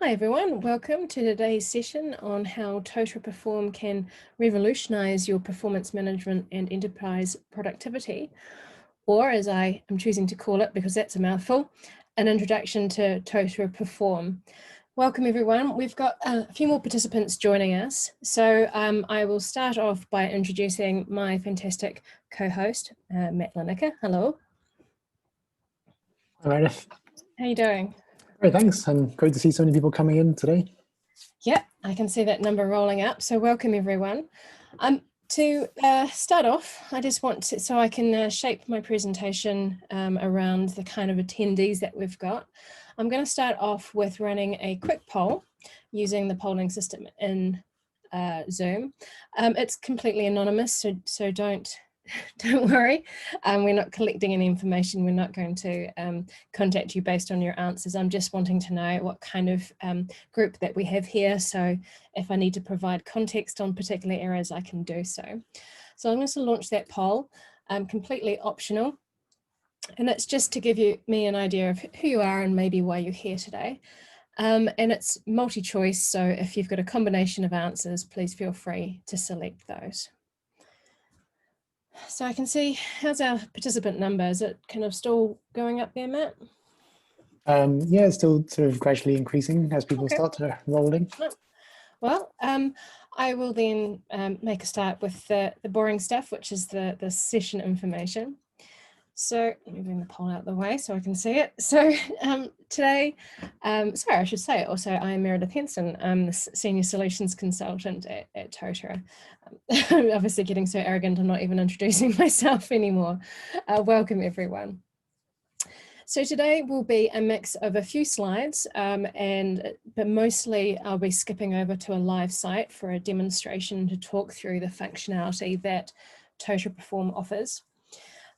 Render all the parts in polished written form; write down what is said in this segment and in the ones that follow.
Hi everyone, welcome to today's session on how Totara Perform can revolutionize your performance management and enterprise productivity, or as I am choosing to call it because that's a mouthful, an introduction to Totara Perform. Welcome everyone. We've got a few more participants joining us. So I will start off by introducing my fantastic co-host, Matt Lineker. Hello. Hi, Meredith. How are you doing? Great, thanks, and great to see so many people coming in today. Yep, I can see that number rolling up, so welcome everyone. To start off, I just want to, so I can shape my presentation around the kind of attendees that we've got. I'm going to start off with running a quick poll using the polling system in Zoom. It's completely anonymous, so don't worry. We're not collecting any information. We're not going to contact you based on your answers. I'm just wanting to know what kind of group that we have here. So if I need to provide context on particular areas, I can do so. So I'm going to launch that poll, completely optional. And it's just to give me an idea of who you are and maybe why you're here today. And it's multi-choice. So if you've got a combination of answers, please feel free to select those. So I can see, how's our participant number? Is it kind of still going up there, Matt? Yeah, it's still sort of gradually increasing as people start to roll in. Well, I will then make a start with the boring stuff, which is the session information. So let me bring the poll out of the way so I can see it. So today, sorry, I should say also, I am Meredith Henson. I'm the Senior Solutions Consultant at Totara. I'm obviously getting so arrogant, I'm not even introducing myself anymore. Welcome everyone. So today will be a mix of a few slides, but mostly I'll be skipping over to a live site for a demonstration to talk through the functionality that Totara Perform offers.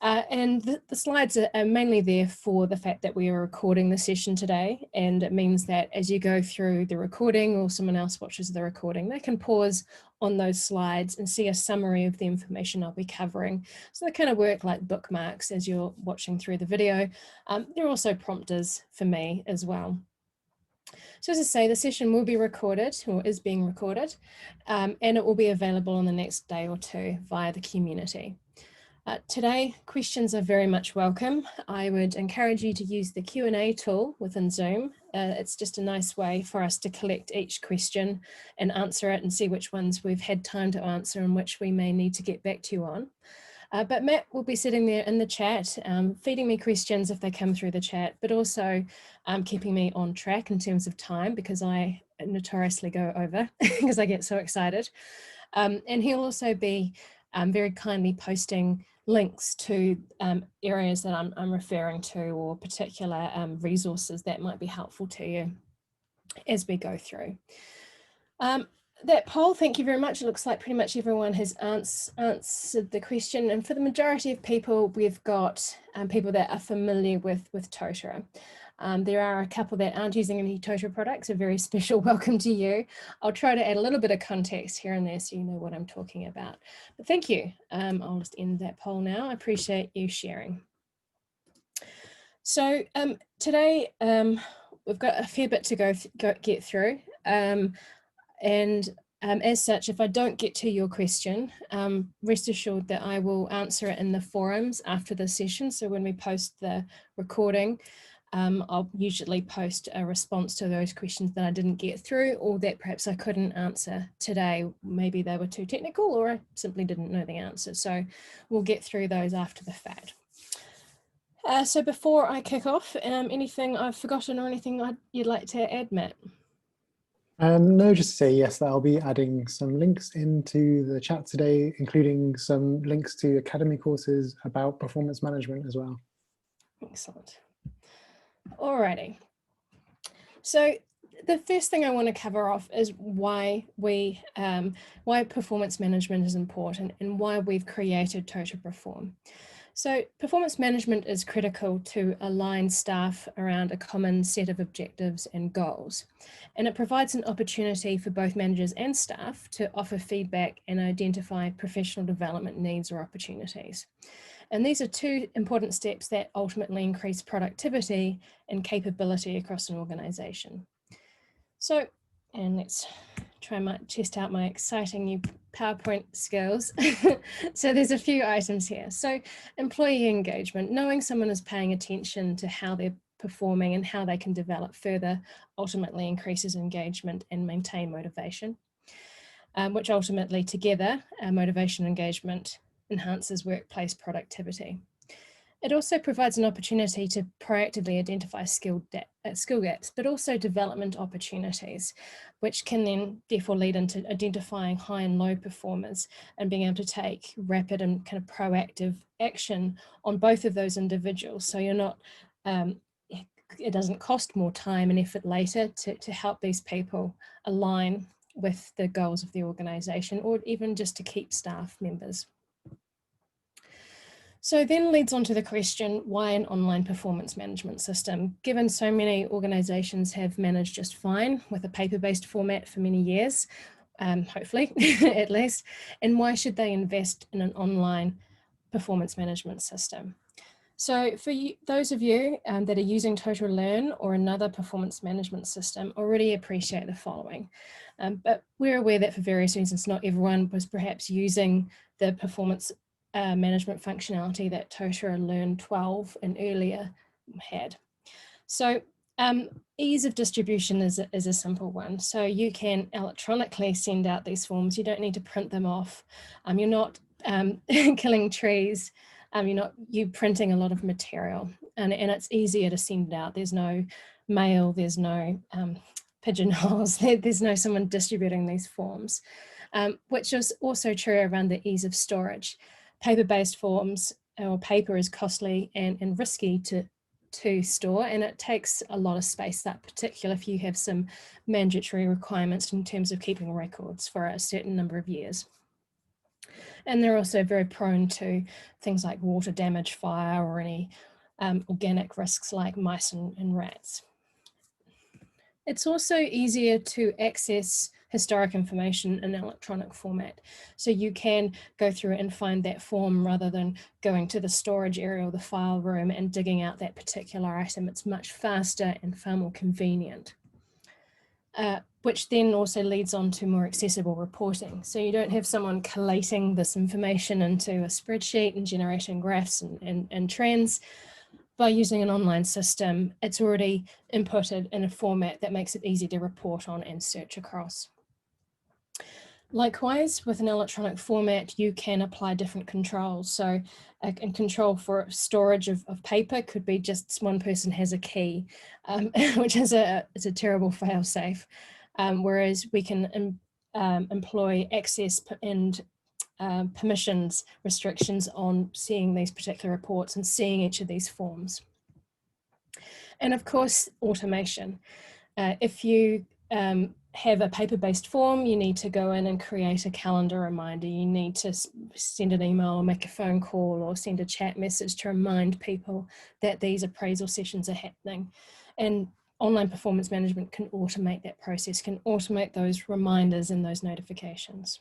And the slides are mainly there for the fact that we are recording the session today, and it means that as you go through the recording or someone else watches the recording, they can pause on those slides and see a summary of the information I'll be covering. So they kind of work like bookmarks as you're watching through the video. They're also prompters for me as well. So as I say, the session will be recorded or is being recorded, and it will be available on the next day or two via the community. Today, questions are very much welcome. I would encourage you to use the Q&A tool within Zoom. It's just a nice way for us to collect each question and answer it and see which ones we've had time to answer and which we may need to get back to you on. But Matt will be sitting there in the chat, feeding me questions if they come through the chat, but also keeping me on track in terms of time because I notoriously go over because I get so excited. And he'll also be very kindly posting links to areas that I'm referring to or particular resources that might be helpful to you as we go through. That poll, thank you very much. It looks like pretty much everyone has answered the question. And for the majority of people, we've got people that are familiar with Totara. There are a couple that aren't using any Totara products. A very special welcome to you. I'll try to add a little bit of context here and there so you know what I'm talking about. But thank you. I'll just end that poll now. I appreciate you sharing. So today we've got a fair bit to get through. As such, if I don't get to your question, rest assured that I will answer it in the forums after the session. So when we post the recording, I'll usually post a response to those questions that I didn't get through or that perhaps I couldn't answer today. Maybe they were too technical or I simply didn't know the answer. So we'll get through those after the fact. So before I kick off, anything I've forgotten or anything you'd like to add, Matt? No, just to say yes, that I'll be adding some links into the chat today, including some links to academy courses about performance management as well. Excellent. Alrighty. So the first thing I want to cover off is why performance management is important and why we've created Totara Perform. So performance management is critical to align staff around a common set of objectives and goals. And it provides an opportunity for both managers and staff to offer feedback and identify professional development needs or opportunities. And these are two important steps that ultimately increase productivity and capability across an organization. So, and let's try my test out my exciting new PowerPoint skills. So there's a few items here. So employee engagement, knowing someone is paying attention to how they're performing and how they can develop further, ultimately increases engagement and maintain motivation, which ultimately together, motivation and engagement enhances workplace productivity. It also provides an opportunity to proactively identify skill gaps, but also development opportunities, which can then therefore lead into identifying high and low performers and being able to take rapid and kind of proactive action on both of those individuals. So you're not, it doesn't cost more time and effort later to help these people align with the goals of the organisation, or even just to keep staff members. So then leads on to the question, why an online performance management system? Given so many organisations have managed just fine with a paper-based format for many years, hopefully at least, and why should they invest in an online performance management system? So for you, those of you that are using Totara Learn or another performance management system already appreciate the following. But we're aware that for various reasons, not everyone was perhaps using the performance management functionality that Totara Learn 12 and earlier had. So ease of distribution is a simple one. So you can electronically send out these forms. You don't need to print them off. You're not killing trees. You're printing a lot of material, and it's easier to send out. There's no mail, there's no pigeonholes, there's no someone distributing these forms, which is also true around the ease of storage. Paper-based forms or paper is costly and risky to store, and it takes a lot of space, that particular if you have some mandatory requirements in terms of keeping records for a certain number of years. And they're also very prone to things like water damage, fire, or any organic risks like mice and rats. It's also easier to access historic information in electronic format. So you can go through and find that form rather than going to the storage area or the file room and digging out that particular item. It's much faster and far more convenient. Which then also leads on to more accessible reporting. So you don't have someone collating this information into a spreadsheet and generating graphs and trends. By using an online system, it's already inputted in a format that makes it easy to report on and search across. Likewise, with an electronic format, you can apply different controls. So a control for storage of paper could be just one person has a key, which is a terrible fail-safe. Whereas we can employ access and permissions restrictions on seeing these particular reports and seeing each of these forms. And of course, automation. If you have a paper-based form, you need to go in and create a calendar reminder. You need to send an email or make a phone call or send a chat message to remind people that these appraisal sessions are happening. And online performance management can automate that process, can automate those reminders and those notifications.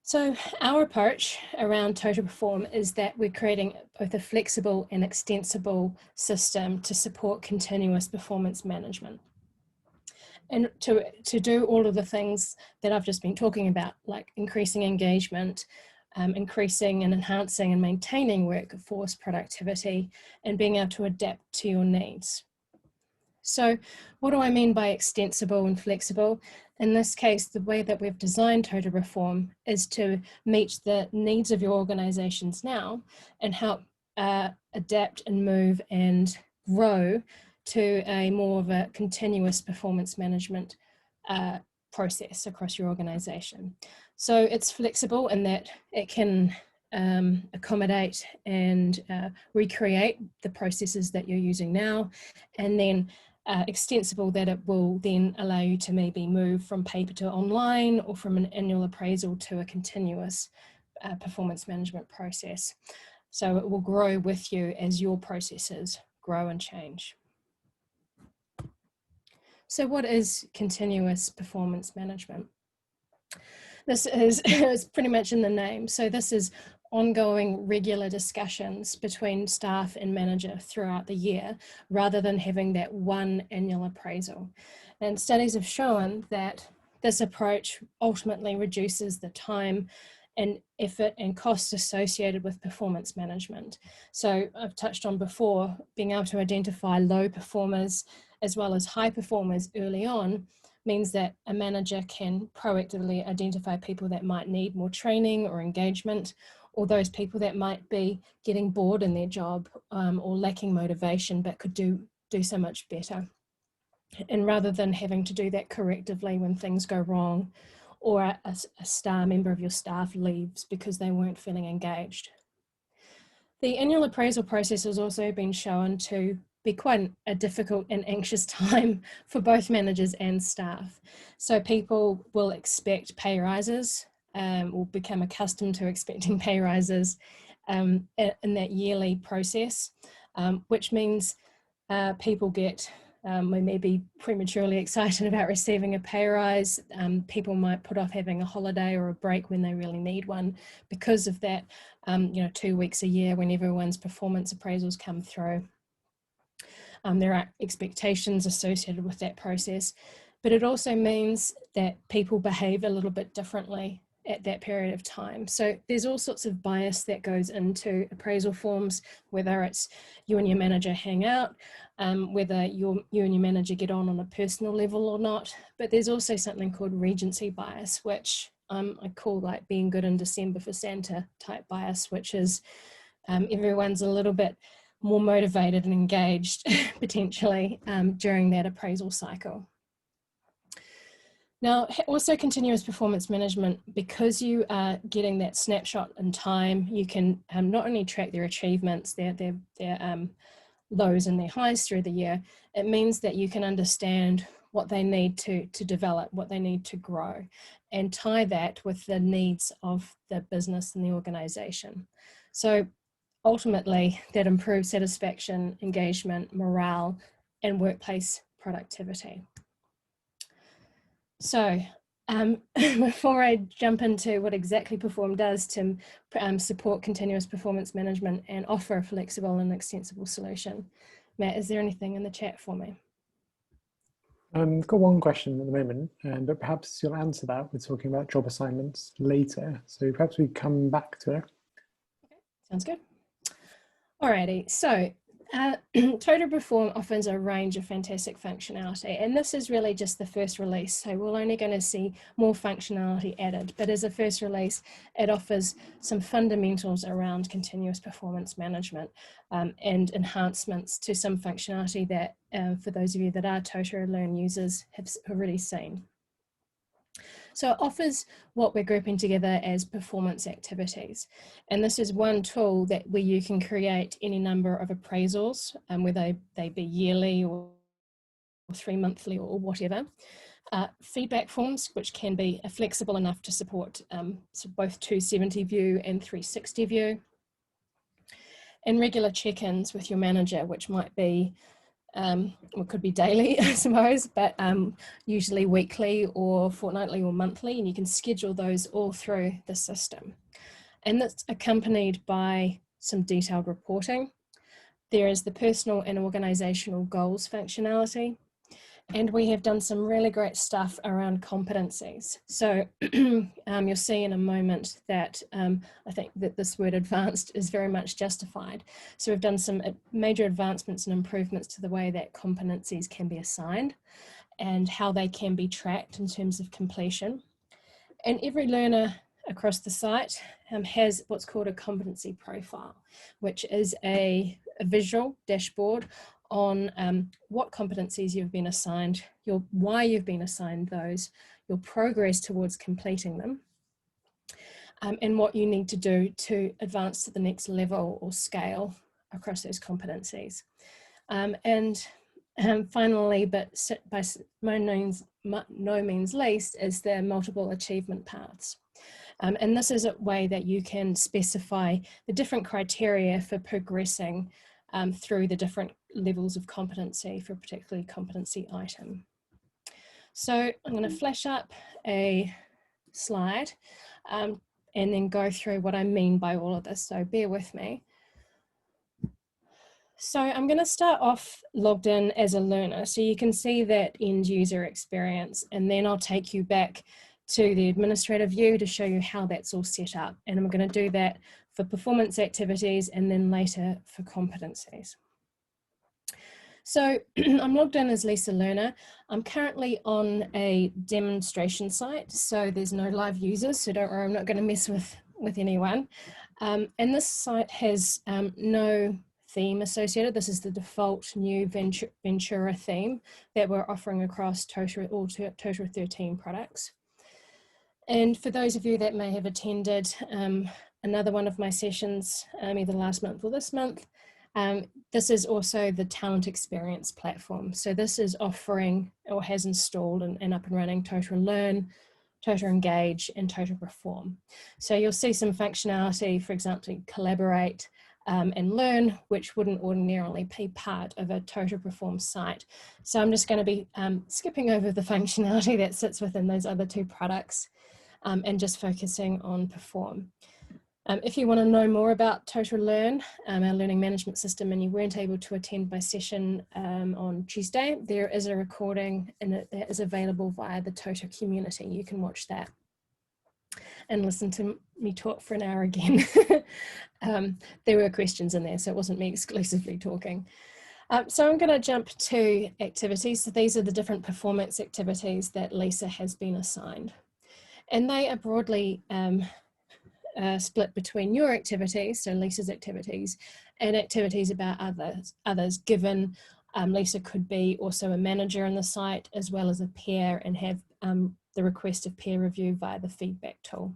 So our approach around Totara Perform is that we're creating both a flexible and extensible system to support continuous performance management. And to do all of the things that I've just been talking about, like increasing engagement, increasing and enhancing and maintaining workforce productivity, and being able to adapt to your needs. So what do I mean by extensible and flexible? In this case, the way that we've designed Totara Perform is to meet the needs of your organizations now and help adapt and move and grow to a more of a continuous performance management process across your organization. So it's flexible in that it can accommodate and recreate the processes that you're using now, and then extensible that it will then allow you to maybe move from paper to online or from an annual appraisal to a continuous performance management process. So it will grow with you as your processes grow and change. So what is continuous performance management? This is pretty much in the name. So this is ongoing regular discussions between staff and manager throughout the year, rather than having that one annual appraisal. And studies have shown that this approach ultimately reduces the time and effort and costs associated with performance management. So I've touched on before, being able to identify low performers as well as high performers early on means that a manager can proactively identify people that might need more training or engagement, or those people that might be getting bored in their job or lacking motivation but could do so much better. And rather than having to do that correctively when things go wrong, or a member of your staff leaves because they weren't feeling engaged. The annual appraisal process has also been shown to be quite a difficult and anxious time for both managers and staff. So people will expect pay rises, will become accustomed to expecting pay rises in that yearly process, which means people get we may be prematurely excited about receiving a pay rise. People might put off having a holiday or a break when they really need one because of that, 2 weeks a year when everyone's performance appraisals come through. There are expectations associated with that process, but it also means that people behave a little bit differently at that period of time. So there's all sorts of bias that goes into appraisal forms, whether it's you and your manager hang out, whether you and your manager get on a personal level or not. But there's also something called regency bias, which I call like being good in December for Santa type bias, which is everyone's a little bit more motivated and engaged potentially during that appraisal cycle. Now, also continuous performance management, because you are getting that snapshot in time, you can not only track their achievements, their lows and their highs through the year, it means that you can understand what they need to develop, what they need to grow, and tie that with the needs of the business and the organization. So ultimately, that improves satisfaction, engagement, morale, and workplace productivity. So before I jump into what exactly Perform does to support continuous performance management and offer a flexible and extensible solution, Matt, is there anything in the chat for me? I've got one question at the moment, but perhaps you'll answer that. We're talking about job assignments later, so perhaps we come back to it. Okay, sounds good. Alrighty, so Totara Perform offers a range of fantastic functionality, and this is really just the first release, so we're only going to see more functionality added, but as a first release it offers some fundamentals around continuous performance management and enhancements to some functionality that for those of you that are Totara Learn users have already seen. So it offers what we're grouping together as performance activities. And this is one tool where you can create any number of appraisals, whether they be yearly or 3 monthly or whatever. Feedback forms, which can be flexible enough to support so both 270 view and 360 view. And regular check-ins with your manager, which might be it could be daily, I suppose, but usually weekly or fortnightly or monthly, and you can schedule those all through the system. And that's accompanied by some detailed reporting. There is the personal and organizational goals functionality, and we have done some really great stuff around competencies. So you'll see in a moment that I think that this word advanced is very much justified. So we've done some major advancements and improvements to the way that competencies can be assigned and how they can be tracked in terms of completion. And every learner across the site has what's called a competency profile, which is a visual dashboard on what competencies you've been assigned, why you've been assigned those, your progress towards completing them, and what you need to do to advance to the next level or scale across those competencies. And finally, but by no means least, is the multiple achievement paths. And this is a way that you can specify the different criteria for progressing through the different levels of competency for a particular competency item. So I'm going to flash up a slide and then go through what I mean by all of this, so bear with me. So I'm going to start off logged in as a learner, so you can see that end user experience, and then I'll take you back to the administrator view to show you how that's all set up. And I'm going to do that for performance activities and then later for competencies. So I'm logged in as Lisa Learner. I'm currently on a demonstration site, so there's no live users, so don't worry, I'm not going to mess with anyone. And this site has no theme associated. This is the default new Ventura theme that we're offering across all Totara 13 products. And for those of you that may have attended another one of my sessions, either last month or this month, this is also the talent experience platform. So this is offering or has installed and up and running Totara Learn, Totara Engage, and Totara Perform. So you'll see some functionality, for example, collaborate and learn, which wouldn't ordinarily be part of a Totara Perform site. So I'm just going to be skipping over the functionality that sits within those other two products and just focusing on Perform. If you want to know more about Totara Learn, our learning management system, and you weren't able to attend my session on Tuesday, there is a recording and that is available via the Totara community. You can watch that and listen to me talk for an hour again. There were questions in there, so it wasn't me exclusively talking. So I'm going to jump to activities. So these are the different performance activities that Lisa has been assigned. And they are broadly split between your activities, so Lisa's activities, and activities about others, given Lisa could be also a manager in the site as well as a peer and have the request of peer review via the feedback tool.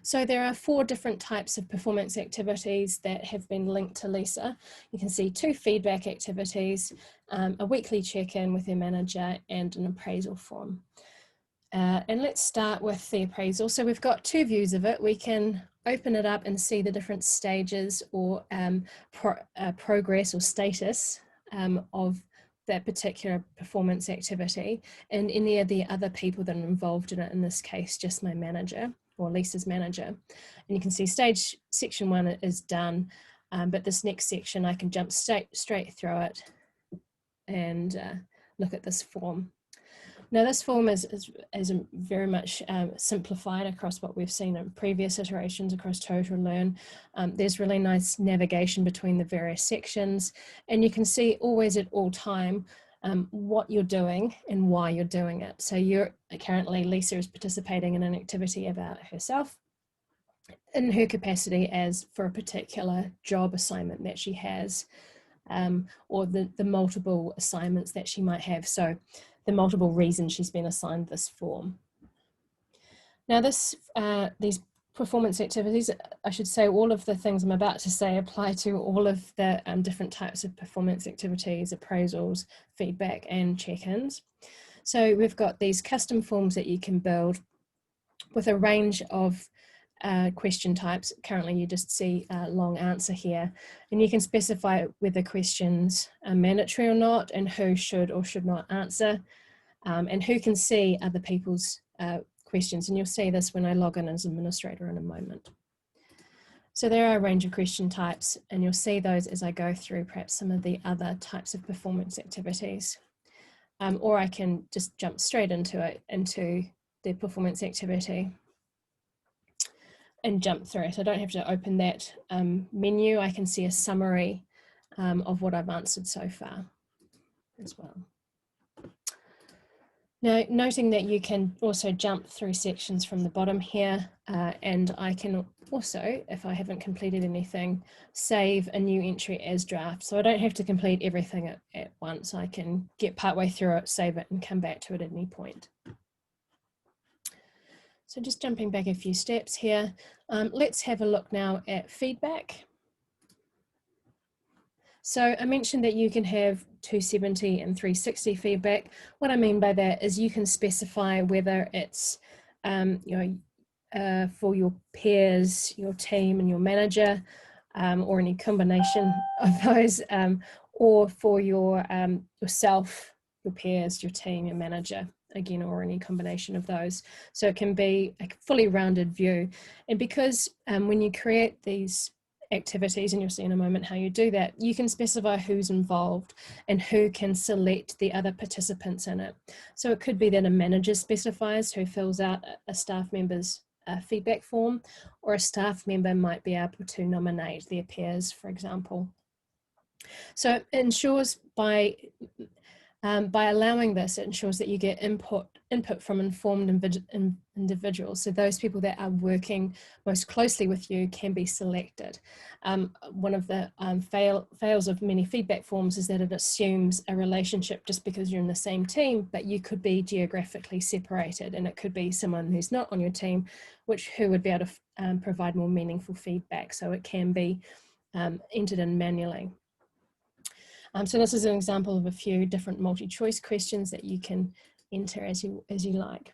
So there are 4 different types of performance activities that have been linked to Lisa. You can see 2 feedback activities, a weekly check-in with your manager, and an appraisal form. And let's start with the appraisal. So we've got 2 views of it. We can open it up and see the different stages or progress or status of that particular performance activity and any of the other people that are involved in it, in this case, just my manager or Lisa's manager. And you can see section 1 is done, but this next section I can jump straight through it and look at this form. Now this form is very much simplified across what we've seen in previous iterations across Totara Learn. There's really nice navigation between the various sections, and you can see always at all time what you're doing and why you're doing it. So currently Lisa is participating in an activity about herself in her capacity as for a particular job assignment that she has, or the multiple assignments that she might have. So the multiple reasons she's been assigned this form. Now these performance activities, I should say all of the things I'm about to say apply to all of the different types of performance activities, appraisals, feedback, and check-ins. So we've got these custom forms that you can build with a range of question types. Currently you just see a long answer here, and you can specify whether questions are mandatory or not, and who should or should not answer, and who can see other people's questions. And you'll see this when I log in as administrator in a moment. So there are a range of question types, and you'll see those as I go through perhaps some of the other types of performance activities. Or I can just jump straight into the performance activity and jump through it. I don't have to open that menu. I can see a summary of what I've answered so far as well. Now, noting that you can also jump through sections from the bottom here, and I can also, if I haven't completed anything, save a new entry as draft. So I don't have to complete everything at once. I can get partway through it, save it, and come back to it at any point. So just jumping back a few steps here, let's have a look now at feedback. So I mentioned that you can have 270 and 360 feedback. What I mean by that is you can specify whether it's for your peers, your team and your manager, or any combination of those, or for your yourself, your peers, your team, your manager, again, or any combination of those. So it can be a fully rounded view. And because when you create these activities, and you'll see in a moment how you do that, you can specify who's involved and who can select the other participants in it. So it could be that a manager specifies who fills out a staff member's feedback form, or a staff member might be able to nominate their peers, for example. So it ensures by allowing this, it ensures that you get input from informed individuals. So those people that are working most closely with you can be selected. One of the fails of many feedback forms is that it assumes a relationship just because you're in the same team, but you could be geographically separated, and it could be someone who's not on your team, who would be able to provide more meaningful feedback. So it can be entered in manually. So this is an example of a few different multi-choice questions that you can enter as you like.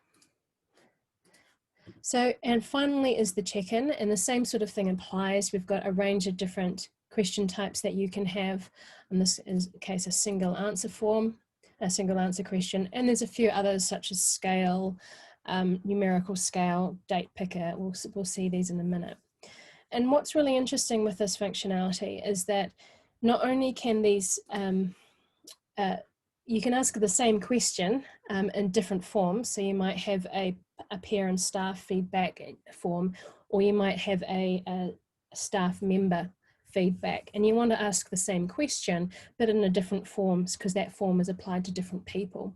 So, and finally is the check-in, and the same sort of thing applies. We've got a range of different question types that you can have. In this case, a single answer form, a single answer question, and there's a few others such as scale, numerical scale, date picker. We'll see these in a minute. And what's really interesting with this functionality is that not only can these, you can ask the same question in different forms. So you might have a peer and staff feedback form, or you might have a staff member feedback, and you want to ask the same question, but in a different forms, because that form is applied to different people.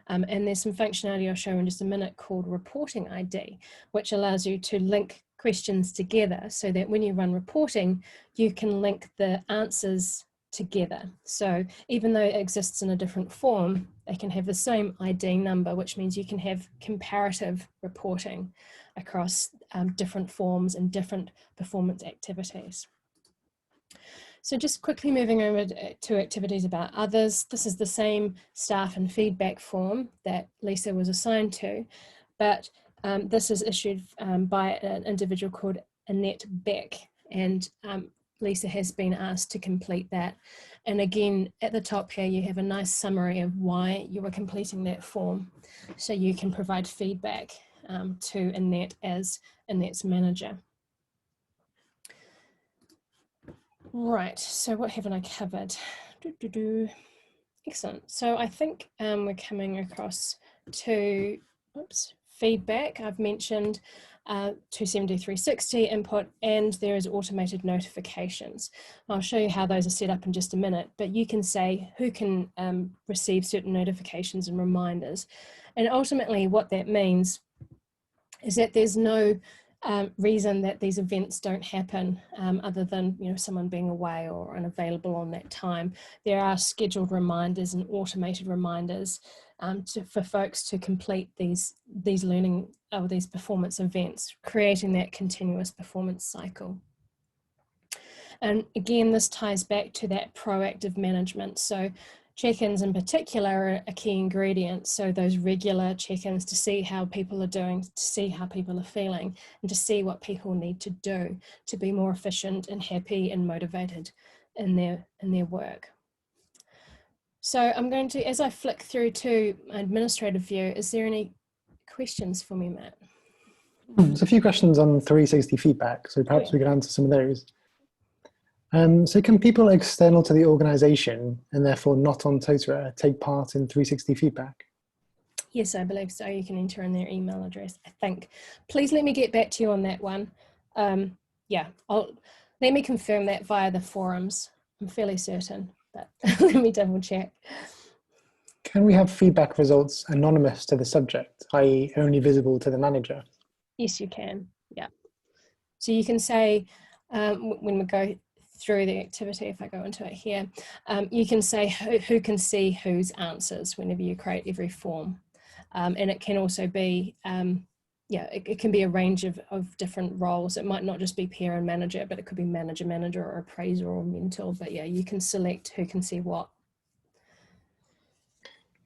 And there's some functionality I'll show in just a minute called reporting ID, which allows you to link questions together so that when you run reporting, you can link the answers together. So even though it exists in a different form, they can have the same ID number, which means you can have comparative reporting across different forms and different performance activities. So just quickly moving over to activities about others. This is the same staff and feedback form that Lisa was assigned to, but this is issued by an individual called Annette Beck, and Lisa has been asked to complete that. And again, at the top here, you have a nice summary of why you are completing that form. So you can provide feedback to Annette as Annette's manager. Right, so what haven't I covered? Excellent. So I think we're coming across to, feedback. I've mentioned 270 360 input, and there is automated notifications. I'll show you how those are set up in just a minute, but you can say who can receive certain notifications and reminders. And ultimately what that means is that there's no reason that these events don't happen other than someone being away or unavailable on that time. There are scheduled reminders and automated reminders for folks to complete these learning or these performance events, creating that continuous performance cycle. And again, this ties back to that proactive management. So check-ins in particular are a key ingredient. So those regular check-ins to see how people are doing, to see how people are feeling, and to see what people need to do to be more efficient and happy and motivated in their work. So I'm going to, as I flick through to my administrative view, is there any questions for me, Matt? There's a few questions on 360 feedback, so perhaps we can answer some of those. So can people external to the organization and therefore not on Totara take part in 360 feedback? Yes, I believe so. You can enter in their email address, I think. Please let me get back to you on that one. Yeah, let me confirm that via the forums. I'm fairly certain, but let me double check. Can we have feedback results anonymous to the subject, i.e. only visible to the manager? Yes, you can, yeah. So you can say, when we go through the activity, if I go into it here, you can say who can see whose answers whenever you create every form. And it can also be, it can be a range of different roles. It might not just be peer and manager, but it could be manager or appraiser or mentor. But yeah, you can select who can see what.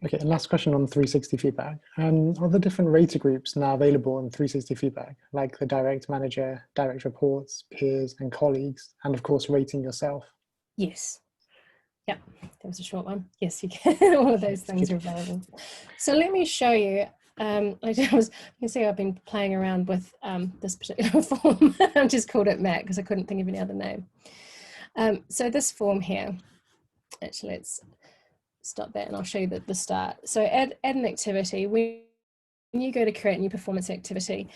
Okay, and last question on 360 feedback. Are the different rater groups now available in 360 feedback, like the direct manager, direct reports, peers and colleagues, and of course rating yourself? Yes. Yeah, that was a short one. Yes, you can. All of those things are available. So let me show you. You can see I've been playing around with this particular form. I just called it Mac because I couldn't think of any other name. So this form here, actually, let's stop that and I'll show you the start. So add an activity. When you go to create a new performance activity,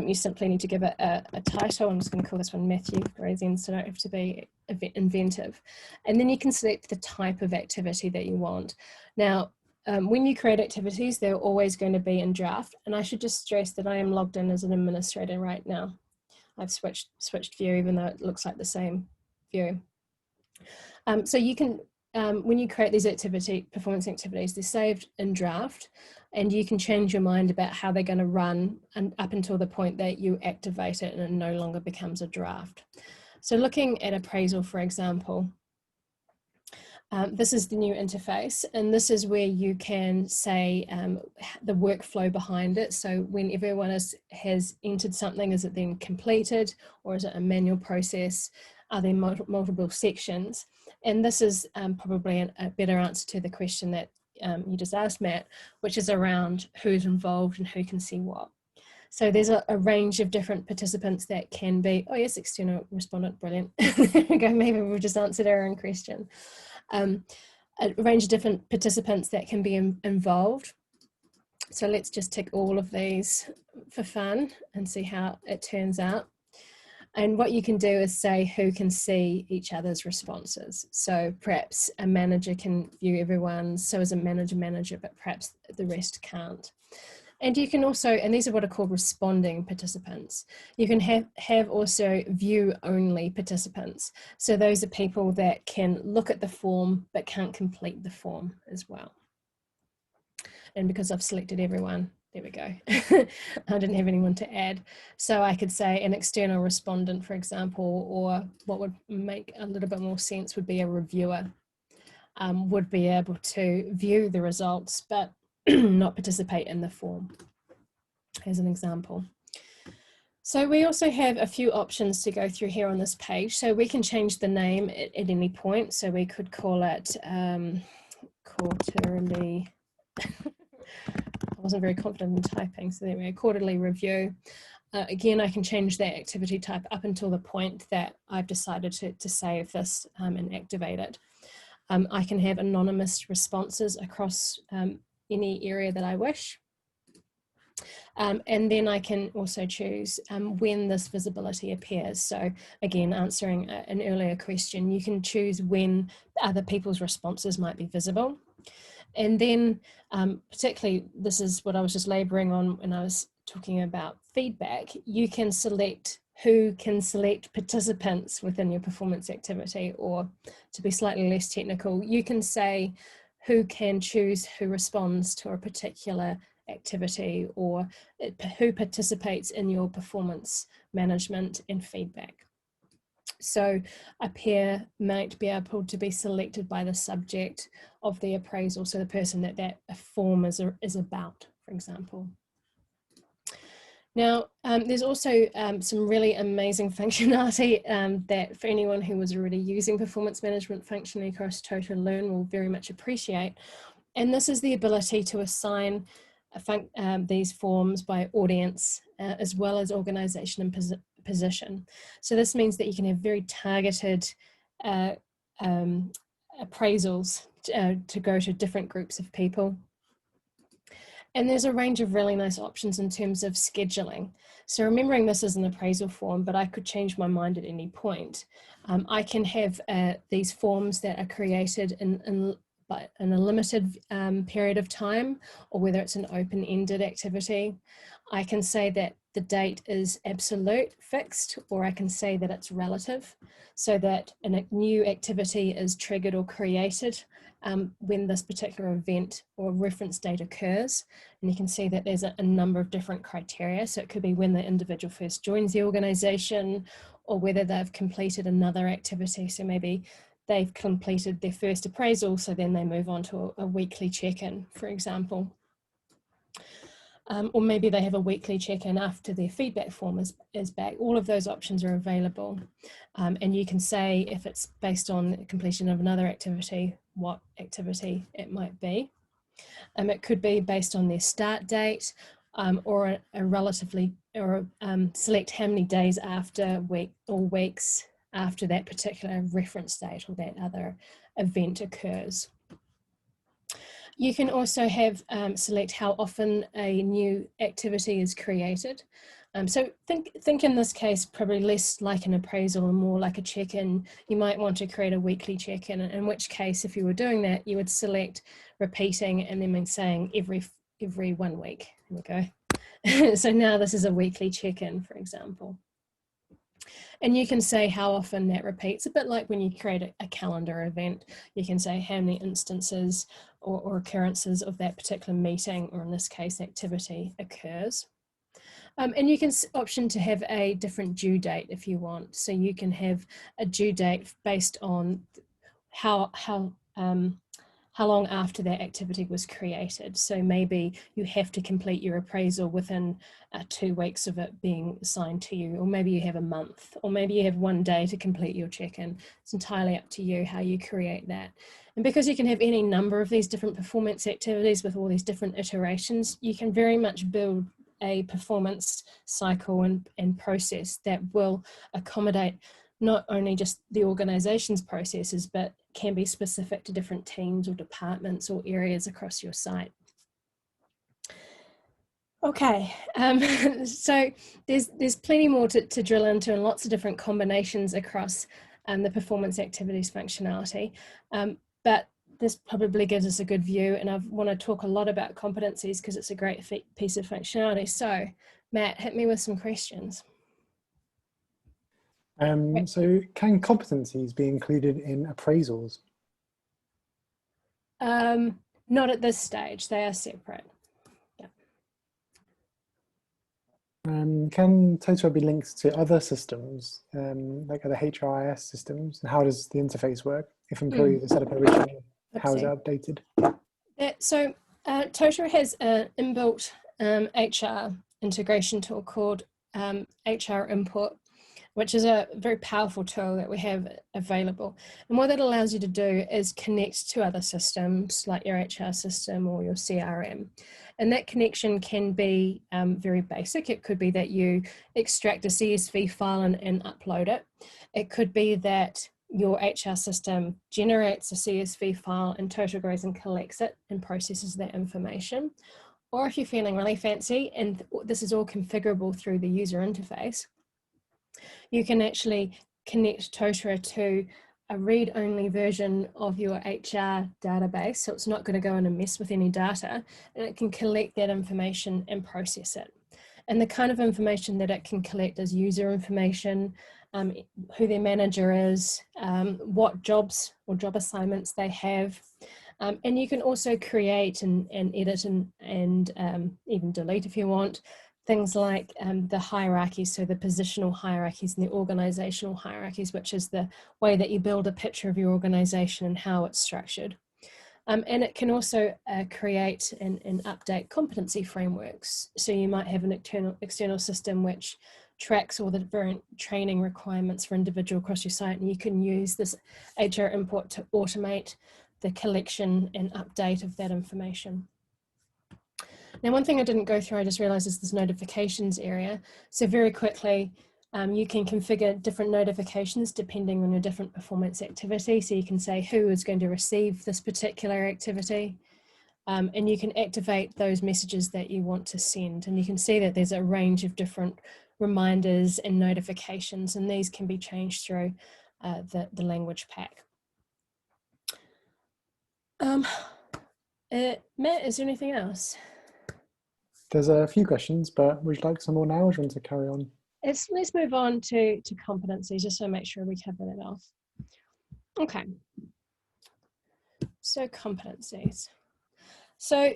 you simply need to give it a title. I'm just going to call this one Matthew Grazian, so don't have to be inventive. And then you can select the type of activity that you want. Now, when you create activities, they're always going to be in draft. And I should just stress that I am logged in as an administrator right now. I've switched view, even though it looks like the same view. So you can, when you create these performance activities, they're saved in draft, and you can change your mind about how they're going to run and up until the point that you activate it and it no longer becomes a draft. So looking at appraisal, for example, this is the new interface, and this is where you can say the workflow behind it. So when everyone has entered something, is it then completed, or is it a manual process? Are there multiple sections? And this is probably a better answer to the question that you just asked, Matt, which is around who's involved and who can see what. So there's a range of different participants that can be, oh yes, external respondent, brilliant. There we go, maybe we've just answered our own question. A range of different participants that can be involved. So let's just tick all of these for fun and see how it turns out. And what you can do is say who can see each other's responses. So perhaps a manager can view everyone's, so as a manager, but perhaps the rest can't. And you can also, and these are what are called responding participants. You can have also view only participants. So those are people that can look at the form, but can't complete the form as well. And because I've selected everyone, there we go. I didn't have anyone to add. So I could say an external respondent, for example, or what would make a little bit more sense would be a reviewer, would be able to view the results, but not participate in the form, as an example. So we also have a few options to go through here on this page. So we can change the name at any point. So we could call it quarterly. I wasn't very confident in typing, so there we go, quarterly review. Again, I can change that activity type up until the point that I've decided to save this and activate it. I can have anonymous responses across any area that I wish. And then I can also choose when this visibility appears. So again, answering an earlier question, you can choose when other people's responses might be visible. And then particularly, this is what I was just laboring on when I was talking about feedback, you can select who can select participants within your performance activity, or to be slightly less technical, you can say who can choose who responds to a particular activity, or who participates in your performance management and feedback. So a peer might be able to be selected by the subject of the appraisal, so the person that form is about, for example. Now, there's also some really amazing functionality that for anyone who was already using performance management functionally across Totara Learn will very much appreciate. And this is the ability to assign these forms by audience, as well as organization and position. So this means that you can have very targeted appraisals to go to different groups of people. And there's a range of really nice options in terms of scheduling. So remembering this is an appraisal form, but I could change my mind at any point. I can have these forms that are created in a limited period of time, or whether it's an open-ended activity. I can say that the date is absolute, fixed, or I can say that it's relative, so that a new activity is triggered or created when this particular event or reference date occurs. And you can see that there's a number of different criteria. So it could be when the individual first joins the organization, or whether they've completed another activity. So maybe they've completed their first appraisal, so then they move on to a weekly check-in, for example. or maybe they have a weekly check-in after their feedback form is back. All of those options are available. And you can say if it's based on completion of another activity, what activity it might be. It could be based on their start date, or select how many days after weeks after that particular reference date or that other event occurs. You can also have select how often a new activity is created. So think in this case probably less like an appraisal and more like a check-in. You might want to create a weekly check-in, in which case if you were doing that, you would select repeating and then saying every 1 week. There we go. So now this is a weekly check-in, for example. And you can say how often that repeats, a bit like when you create a calendar event. You can say how many instances or occurrences of that particular meeting, or in this case, activity, occurs. And you can option to have a different due date if you want. So you can have a due date based on how long after that activity was created. So maybe you have to complete your appraisal within 2 weeks of it being assigned to you, or maybe you have a month, or maybe you have 1 day to complete your check-in. It's entirely up to you how you create that. And because you can have any number of these different performance activities with all these different iterations, you can very much build a performance cycle and process that will accommodate not only just the organization's processes, but can be specific to different teams or departments or areas across your site. Okay, so there's plenty more to drill into, and lots of different combinations across the performance activities functionality. But this probably gives us a good view, and I want to talk a lot about competencies because it's a great piece of functionality. So Matt, hit me with some questions. So can competencies be included in appraisals? Not at this stage, they are separate. Yeah. Can Totara be linked to other systems, like other HRIS systems? And how does the interface work? If employees are set up originally, how is it updated? So Totara has an inbuilt HR integration tool called HR Input, which is a very powerful tool that we have available. And what that allows you to do is connect to other systems like your HR system or your CRM. And that connection can be very basic. It could be that you extract a CSV file and upload it. It could be that your HR system generates a CSV file and Totara goes and collects it and processes that information. Or if you're feeling really fancy, and this is all configurable through the user interface, you can actually connect Totara to a read-only version of your HR database, so it's not going to go in and mess with any data, and it can collect that information and process it. And the kind of information that it can collect is user information, who their manager is, what jobs or job assignments they have. And you can also create and edit and even delete if you want, things like the hierarchies, so the positional hierarchies and the organizational hierarchies, which is the way that you build a picture of your organization and how it's structured. And it can also create and update competency frameworks. So you might have an external system which tracks all the different training requirements for individual across your site, and you can use this HR Input to automate the collection and update of that information. Now, one thing I didn't go through, I just realized, is this notifications area. So very quickly, you can configure different notifications depending on your different performance activity. So you can say who is going to receive this particular activity, and you can activate those messages that you want to send. And you can see that there's a range of different reminders and notifications, and these can be changed through the language pack. Matt, is there anything else? There's a few questions, but would you like some more now, or do you want to carry on? Let's move on to competencies, just to make sure we cover that off. Okay. So competencies. So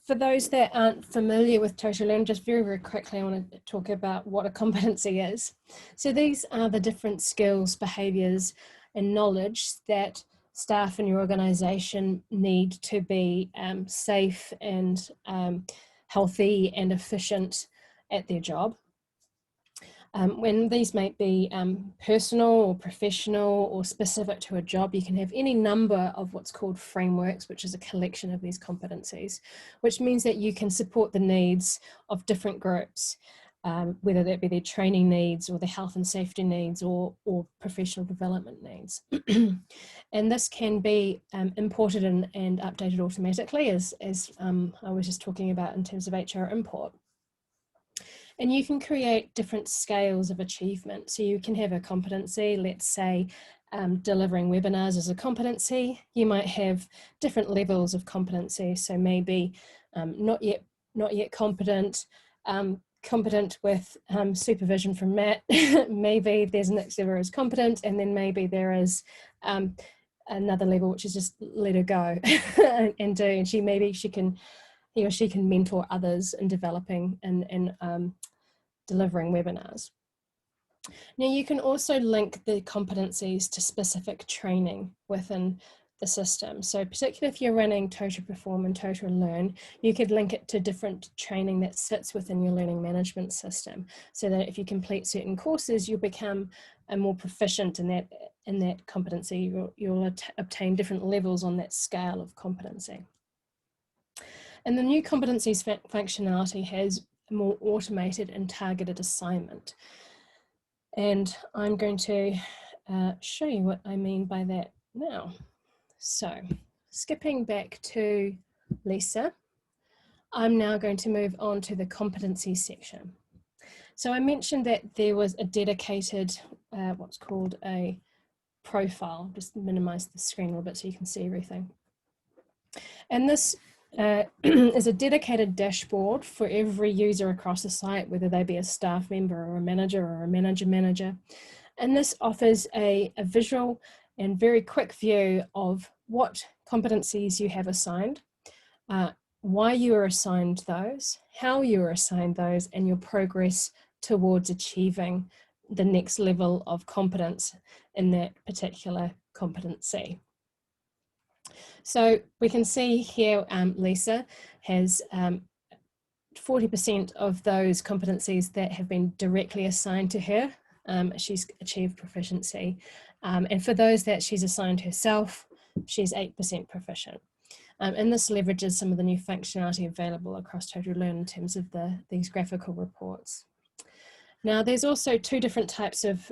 for those that aren't familiar with Totara Learn, just very, very quickly, I want to talk about what a competency is. So these are the different skills, behaviours and knowledge that staff in your organisation need to be safe and healthy and efficient at their job. When these may be personal or professional or specific to a job, you can have any number of what's called frameworks, which is a collection of these competencies, which means that you can support the needs of different groups, whether that be their training needs or their health and safety needs or professional development needs. And this can be imported and updated automatically, as I was just talking about in terms of HR import. And you can create different scales of achievement. So you can have a competency, let's say delivering webinars as a competency. You might have different levels of competency. So maybe not yet competent, competent with supervision from Matt. Maybe there's an next level as competent, and then maybe there is another level which is just let her go and do. And he or she can mentor others in developing and delivering webinars. Now you can also link the competencies to specific training within the system. So particularly if you're running Totara Perform and Totara Learn, you could link it to different training that sits within your learning management system, so that if you complete certain courses, you'll become more proficient in that competency. You'll obtain different levels on that scale of competency. And the new competencies functionality has a more automated and targeted assignment. And I'm going to show you what I mean by that now. So skipping back to Lisa, I'm now going to move on to the competency section. So I mentioned that there was a dedicated, what's called a profile. Just minimize the screen a little bit so you can see everything. And this is a dedicated dashboard for every user across the site, whether they be a staff member or a manager. And this offers a visual and very quick view of what competencies you have assigned, why you are assigned those, how you are assigned those, and your progress towards achieving the next level of competence in that particular competency. So we can see here Lisa has 40% of those competencies that have been directly assigned to her. She's achieved proficiency. And for those that she's assigned herself, she's 8% proficient. And this leverages some of the new functionality available across Totara Learn in terms of these graphical reports. Now, there's also two different types of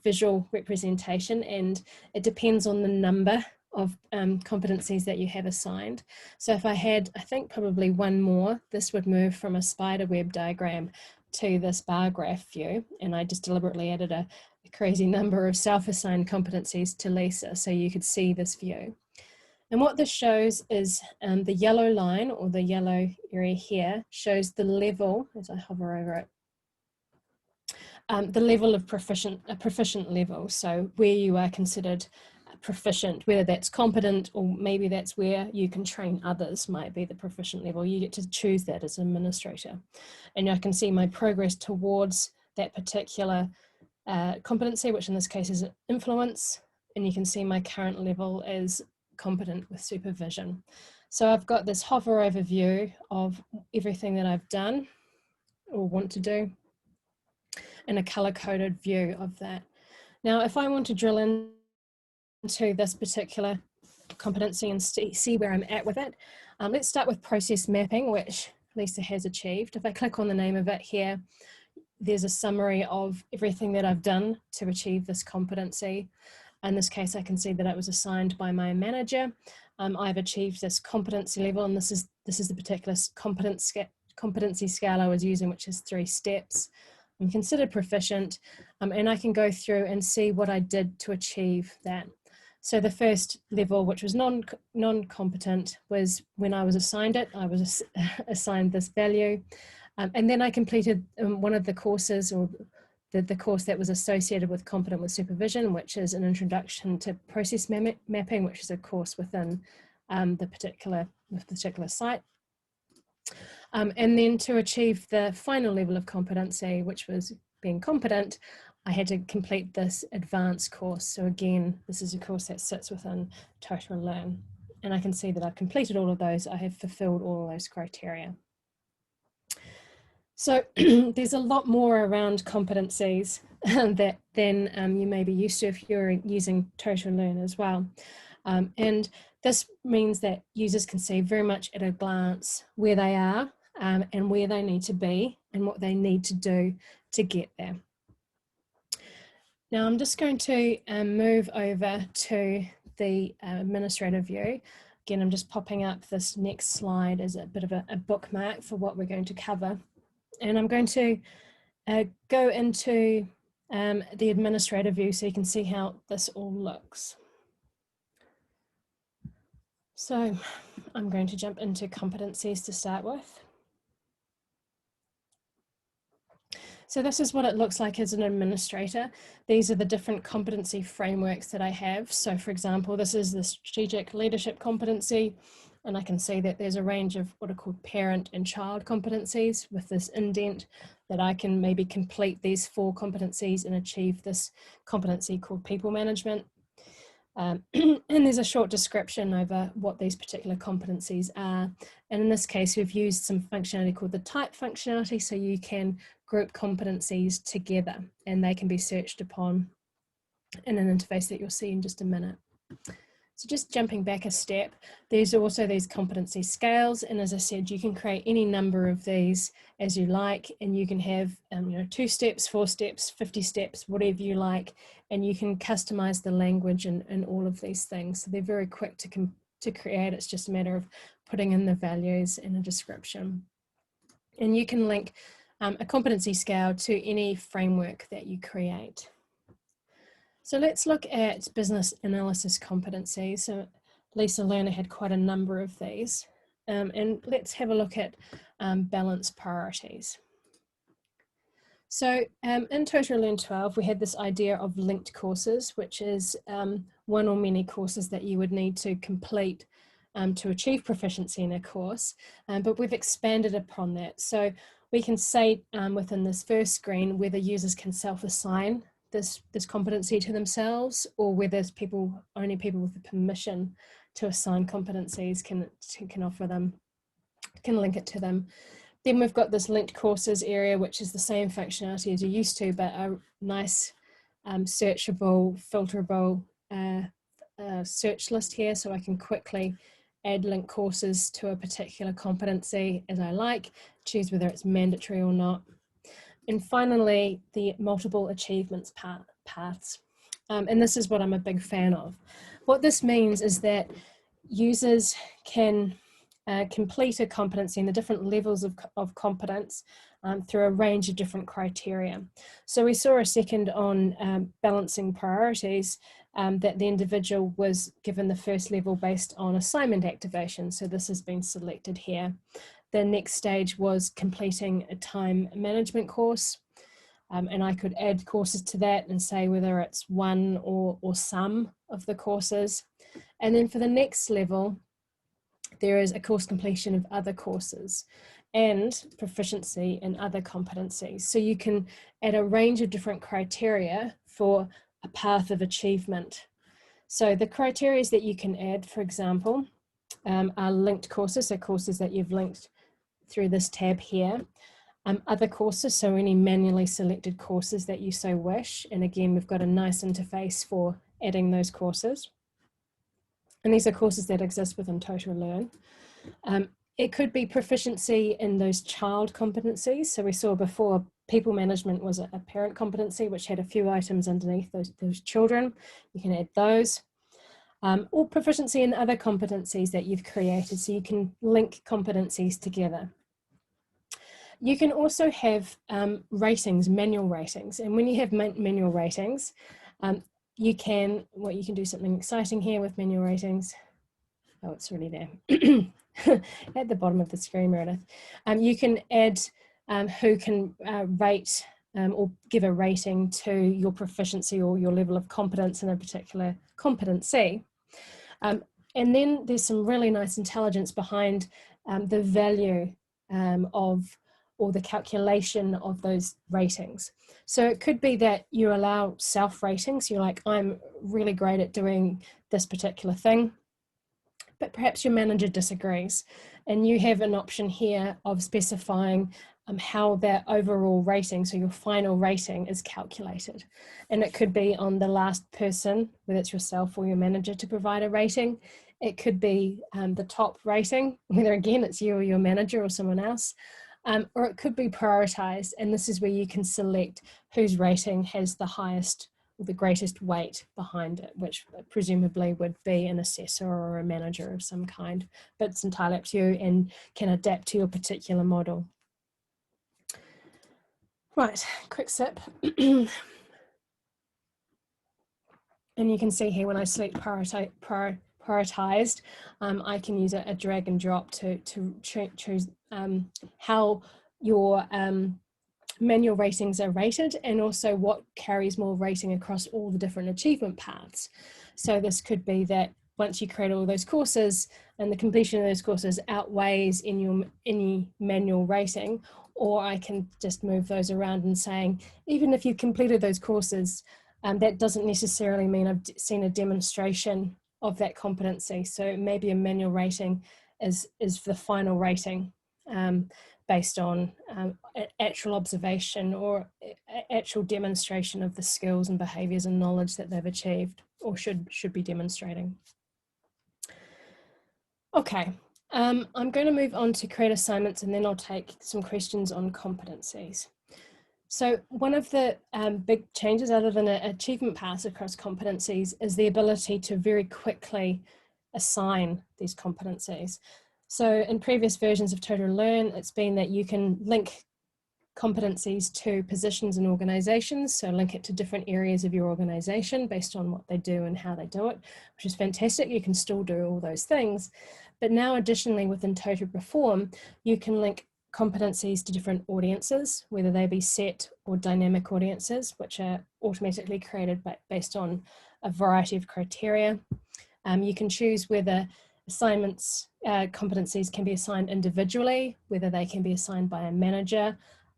visual representation, and it depends on the number of competencies that you have assigned. So if I had, I think probably one more, this would move from a spider web diagram to this bar graph view. And I just deliberately added a crazy number of self-assigned competencies to Lisa so you could see this view. And what this shows is the yellow line, or the yellow area here, shows the level, as I hover over it, the level of proficient level. So where you are considered proficient, whether that's competent or maybe that's where you can train others, might be the proficient level. You get to choose that as an administrator. And I can see my progress towards that particular competency, which in this case is influence. And you can see my current level is competent with supervision. So I've got this hover overview of everything that I've done or want to do, and a color-coded view of that. Now, if I want to drill into this particular competency and see where I'm at with it, let's start with process mapping, which Lisa has achieved. If I click on the name of it here, there's a summary of everything that I've done to achieve this competency. In this case, I can see that it was assigned by my manager. I've achieved this competency level, and this is the particular competency scale I was using, which is 3 steps. I'm considered proficient, and I can go through and see what I did to achieve that. So the first level, which was non-competent, was when I was assigned it. I was assigned this value, and then I completed one of the courses, or the course that was associated with competent with supervision, which is an introduction to process mapping, which is a course within the particular site. And then to achieve the final level of competency, which was being competent, I had to complete this advanced course. So again, this is a course that sits within Totara Learn. And I can see that I've completed all of those. I have fulfilled all of those criteria. So there's a lot more around competencies than you may be used to if you're using Totara Learn as well. And this means that users can see very much at a glance where they are and where they need to be and what they need to do to get there. Now I'm just going to move over to the administrative view. Again, I'm just popping up this next slide as a bit of a bookmark for what we're going to cover. And I'm going to go into the administrative view so you can see how this all looks. So I'm going to jump into competencies to start with. So this is what it looks like as an administrator. These are the different competency frameworks that I have. So for example, this is the strategic leadership competency, and I can see that there's a range of what are called parent and child competencies with this indent that I can maybe complete these 4 competencies and achieve this competency called people management. And there's a short description over what these particular competencies are. And in this case, we've used some functionality called the type functionality, so you can group competencies together and they can be searched upon in an interface that you'll see in just a minute. So just jumping back a step, there's also these competency scales. And as I said, you can create any number of these as you like, and you can have 2 steps, 4 steps, 50 steps, whatever you like, and you can customize the language and all of these things. So they're very quick to create. It's just a matter of putting in the values in a description. And you can link a competency scale to any framework that you create. So let's look at business analysis competencies. So Lisa Lerner had quite a number of these. And let's have a look at balanced priorities. So in Totara Learn 12, we had this idea of linked courses, which is one or many courses that you would need to complete to achieve proficiency in a course, but we've expanded upon that. So we can say within this first screen whether users can self-assign this competency to themselves, or whether only people with the permission to assign competencies can offer them, can link it to them. Then we've got this linked courses area, which is the same functionality as you're used to, but a nice searchable, filterable search list here, so I can quickly add linked courses to a particular competency as I like, choose whether it's mandatory or not. And finally, the multiple achievements paths. And this is what I'm a big fan of. What this means is that users can complete a competency in the different levels of competence through a range of different criteria. So we saw a second on balancing priorities, that the individual was given the first level based on assignment activation. So this has been selected here. The next stage was completing a time management course. And I could add courses to that and say whether it's one or some of the courses. And then for the next level, there is a course completion of other courses and proficiency in other competencies. So you can add a range of different criteria for a path of achievement. So the criteria that you can add, for example, are linked courses, so courses that you've linked through this tab here. Other courses, so any manually selected courses that you so wish. And again, we've got a nice interface for adding those courses. And these are courses that exist within Totara Learn. It could be proficiency in those child competencies. So we saw before, people management was a parent competency, which had a few items underneath those children. You can add those. Or proficiency in other competencies that you've created, so you can link competencies together. You can also have ratings, manual ratings, and when you have manual ratings, you can do something exciting here with manual ratings. Oh, it's already there at the bottom of the screen, Meredith. You can add who can rate or give a rating to your proficiency or your level of competence in a particular competency. And then there's some really nice intelligence behind the value or the calculation of those ratings. So it could be that you allow self-ratings. You're like, I'm really great at doing this particular thing. but perhaps your manager disagrees. And you have an option here of specifying how that overall rating, so your final rating, is calculated. And it could be on the last person, whether it's yourself or your manager, to provide a rating. It could be the top rating, whether again it's you or your manager or someone else. Or it could be prioritized, and this is where you can select whose rating has the highest or the greatest weight behind it, which presumably would be an assessor or a manager of some kind, but it's entirely up to you and can adapt to your particular model. Right, quick sip. And you can see here when I select prioritized, I can use a drag and drop to choose how your manual ratings are rated, and also what carries more rating across all the different achievement paths. So this could be that once you create all those courses and the completion of those courses outweighs in any manual rating, or I can just move those around and saying, even if you've completed those courses, that doesn't necessarily mean I've seen a demonstration of that competency. So maybe a manual rating is the final rating based on actual observation or actual demonstration of the skills and behaviours and knowledge that they've achieved or should be demonstrating. Okay, I'm going to move on to create assignments, and then I'll take some questions on competencies. So one of the big changes, other than an achievement pass across competencies, is the ability to very quickly assign these competencies. So in previous versions of Totara Learn, it's been that you can link competencies to positions in organizations, so link it to different areas of your organization based on what they do and how they do it, which is fantastic. You can still do all those things. But now additionally within Totara Perform, you can link competencies to different audiences, whether they be set or dynamic audiences, which are automatically created based on a variety of criteria. You can choose whether assignments, competencies can be assigned individually, whether they can be assigned by a manager,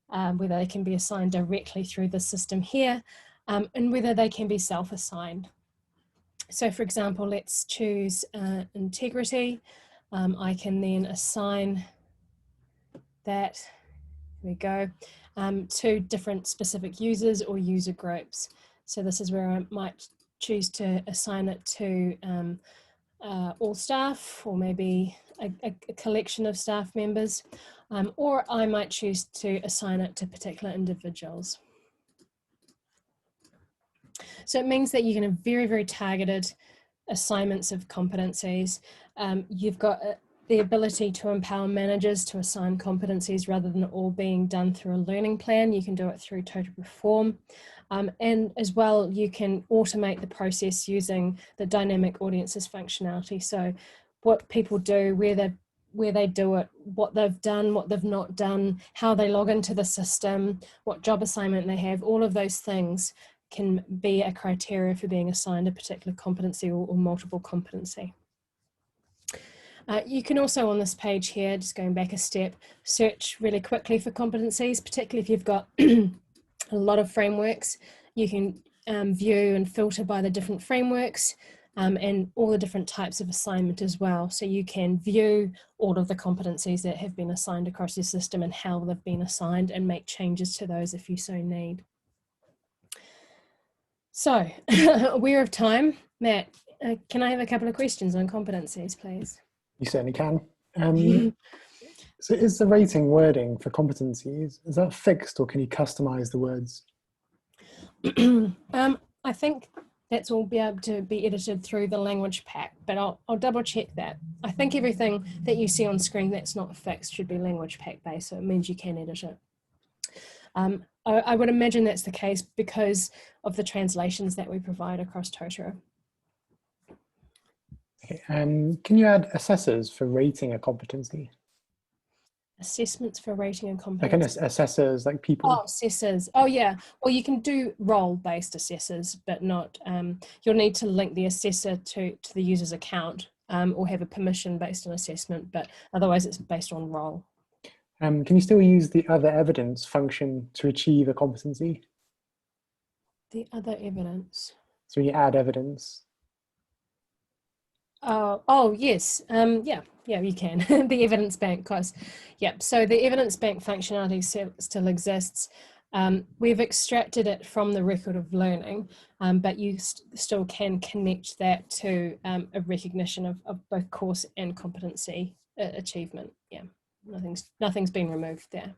whether they can be assigned directly through the system here, and whether they can be self-assigned. So for example, let's choose integrity. I can then assign that, here we go, to different specific users or user groups. So this is where I might choose to assign it to all staff, or maybe a collection of staff members, or I might choose to assign it to particular individuals. So it means that you can have very, very targeted assignments of competencies. You've got the ability to empower managers to assign competencies rather than all being done through a learning plan. You can do it through Totara Perform. And as well, you can automate the process using the dynamic audiences functionality. So what people do, where they do it, what they've done, what they've not done, how they log into the system, what job assignment they have, all of those things can be a criteria for being assigned a particular competency or multiple competency. You can also on this page here, just going back a step, search really quickly for competencies, particularly if you've got a lot of frameworks. You can view and filter by the different frameworks and all the different types of assignment as well. So you can view all of the competencies that have been assigned across your system and how they've been assigned and make changes to those if you so need. So, aware of time, Matt, can I have a couple of questions on competencies, please? You certainly can. So is the rating wording for competencies, is that fixed, or can you customize the words? I think that's all be able to be edited through the language pack, but I'll double check that. I think everything that you see on screen that's not fixed should be language pack based, so it means you can edit it. I would imagine that's the case because of the translations that we provide across Totara. Okay. Can you add assessors for rating a competency? Assessments for rating and competency. Like kind of assessors, like people. Oh, assessors. Oh, yeah. Well, you can do role-based assessors, but not. You'll need to link the assessor to the user's account or have a permission based on assessment, but otherwise it's based on role. Can you still use the other evidence function to achieve a competency? The other evidence. So when you add evidence. Oh yes, yeah, you can. The evidence bank, close. Yep. So the evidence bank functionality still exists. We've extracted it from the record of learning, but you still can connect that to a recognition of both course and competency achievement. Yeah, nothing's been removed there.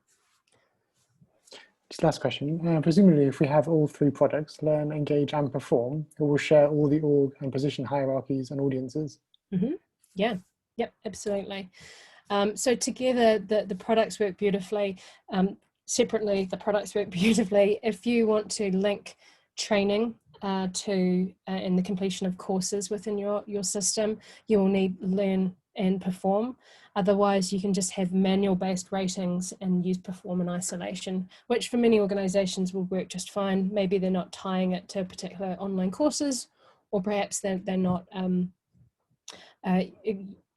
Just last question. Presumably, if we have all three products, learn, engage, and perform, it will share all the org and position hierarchies and audiences. Mm-hmm. Yeah, yep, absolutely. So together, the products work beautifully. Separately, the products work beautifully. If you want to link training to in the completion of courses within your system, you will need learn and perform. Otherwise, you can just have manual-based ratings and use perform in isolation, which for many organizations will work just fine. Maybe they're not tying it to particular online courses, or perhaps they're not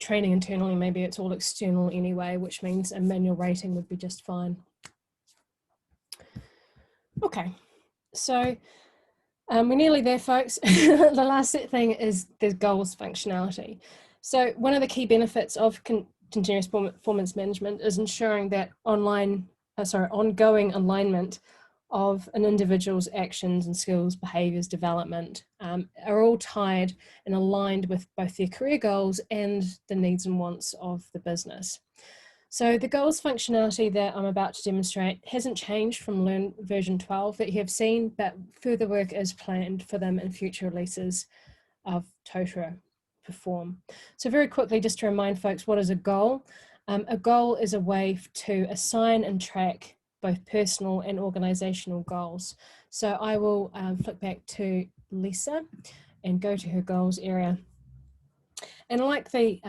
training internally. Maybe it's all external anyway, which means a manual rating would be just fine. Okay, so we're nearly there, folks. The last thing is the goals functionality. So one of the key benefits of continuous performance management is ensuring that ongoing alignment of an individual's actions and skills, behaviours, development are all tied and aligned with both their career goals and the needs and wants of the business. So the goals functionality that I'm about to demonstrate hasn't changed from Learn version 12 that you have seen, but further work is planned for them in future releases of Totara Perform. So very quickly, just to remind folks, what is a goal? A goal is a way to assign and track both personal and organizational goals. So I will flick back to Lisa and go to her goals area. And like the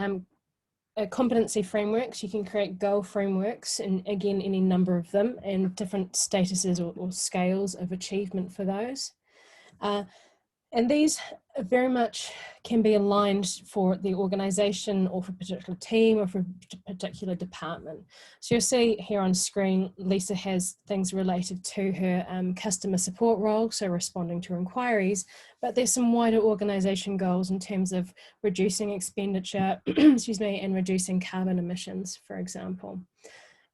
competency frameworks, you can create goal frameworks, and again, any number of them, and different statuses or scales of achievement for those. And these very much can be aligned for the organization or for a particular team or for a particular department. So you'll see here on screen, Lisa has things related to her customer support role, so responding to inquiries, but there's some wider organization goals in terms of reducing expenditure, excuse me, and reducing carbon emissions, for example.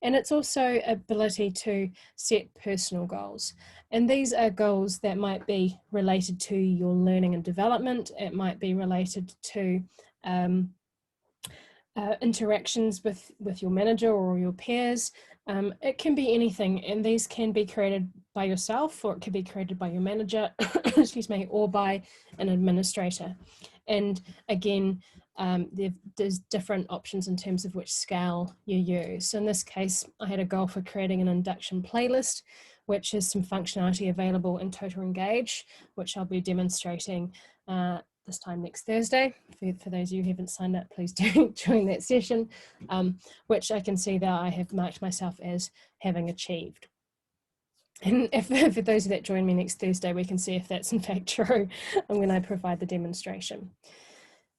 And it's also ability to set personal goals. And these are goals that might be related to your learning and development. It might be related to interactions with your manager or your peers. It can be anything, and these can be created by yourself, or it can be created by your manager, excuse me, or by an administrator. And again, there's different options in terms of which scale you use. So in this case, I had a goal for creating an induction playlist, which is some functionality available in Totara Engage, which I'll be demonstrating this time next Thursday. For those of you who haven't signed up, please do join that session, which I can see that I have marked myself as having achieved. And for those that join me next Thursday, we can see if that's in fact true when I provide the demonstration.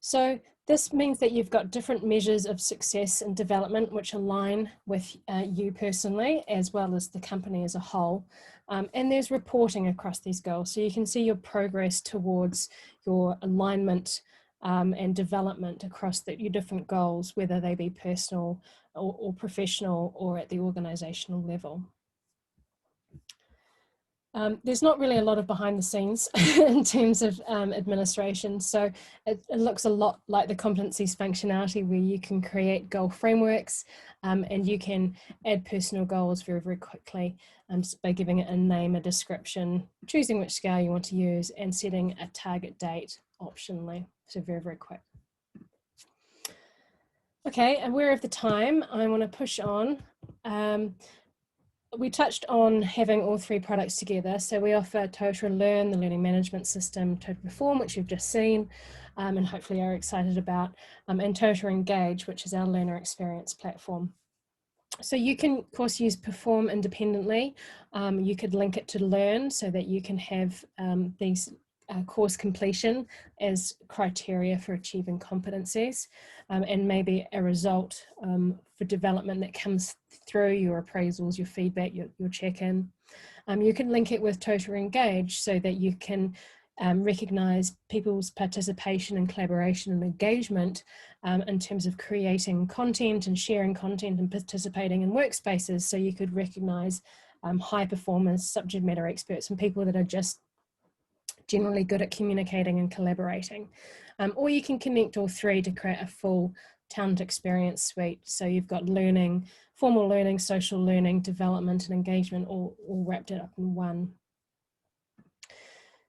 So this means that you've got different measures of success and development which align with you personally as well as the company as a whole. And there's reporting across these goals. So you can see your progress towards your alignment and development across your different goals, whether they be personal or professional or at the organizational level. There's not really a lot of behind the scenes in terms of administration, so it looks a lot like the competencies functionality where you can create goal frameworks and you can add personal goals very, very quickly just by giving it a name, a description, choosing which scale you want to use, and setting a target date optionally. So very, very quick. Okay, aware of the time, I want to push on. We touched on having all three products together. So we offer Totara Learn, the learning management system, Totara Perform, which you've just seen, and hopefully are excited about, and Totara Engage, which is our learner experience platform. So you can, of course, use Perform independently. You could link it to Learn so that you can have these course completion as criteria for achieving competencies, and maybe a result for development that comes through your appraisals, your feedback, your check-in. You can link it with Totara Engage so that you can recognise people's participation and collaboration and engagement in terms of creating content and sharing content and participating in workspaces. So you could recognise high performers, subject matter experts, and people that are just generally good at communicating and collaborating. Or you can connect all three to create a full talent experience suite. So you've got learning, formal learning, social learning, development and engagement all wrapped it up in one.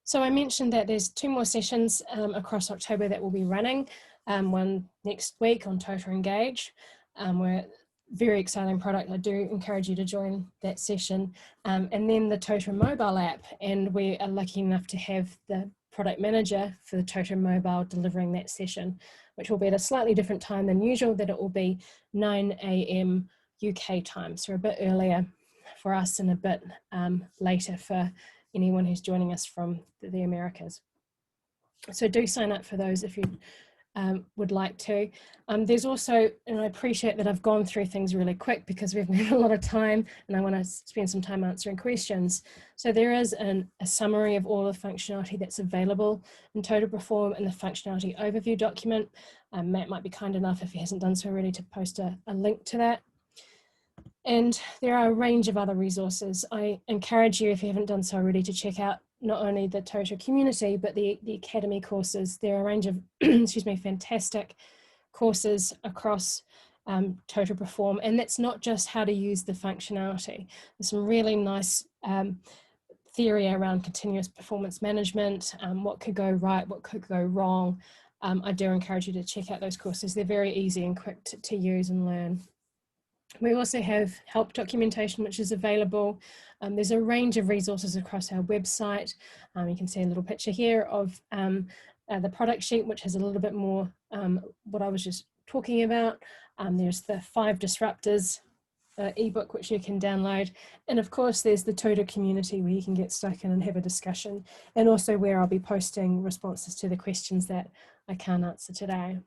So I mentioned that there's 2 more sessions across October that will be running. One next week on Totara Engage. We're very exciting product. I do encourage you to join that session. And then the Totara mobile app, and we are lucky enough to have the product manager for the Totara mobile delivering that session, which will be at a slightly different time than usual, that it will be 9 AM UK time, so a bit earlier for us and a bit later for anyone who's joining us from the Americas. So do sign up for those if you would like to. There's also, and I appreciate that I've gone through things really quick because we've got a lot of time and I want to spend some time answering questions. So there is a summary of all the functionality that's available in Totara Perform in the functionality overview document. Matt might be kind enough, if he hasn't done so already, to post a link to that. And there are a range of other resources. I encourage you, if you haven't done so already, to check out not only the Totara community, but the Academy courses. There are a range of, excuse me, fantastic courses across Totara Perform. And that's not just how to use the functionality. There's some really nice theory around continuous performance management, what could go right, what could go wrong. I do encourage you to check out those courses. They're very easy and quick to use and learn. We also have help documentation, which is available. There's a range of resources across our website. You can see a little picture here of the product sheet, which has a little bit more what I was just talking about. There's the 5 disruptors ebook, which you can download. And of course, there's the Totara community where you can get stuck in and have a discussion, and also where I'll be posting responses to the questions that I can't answer today.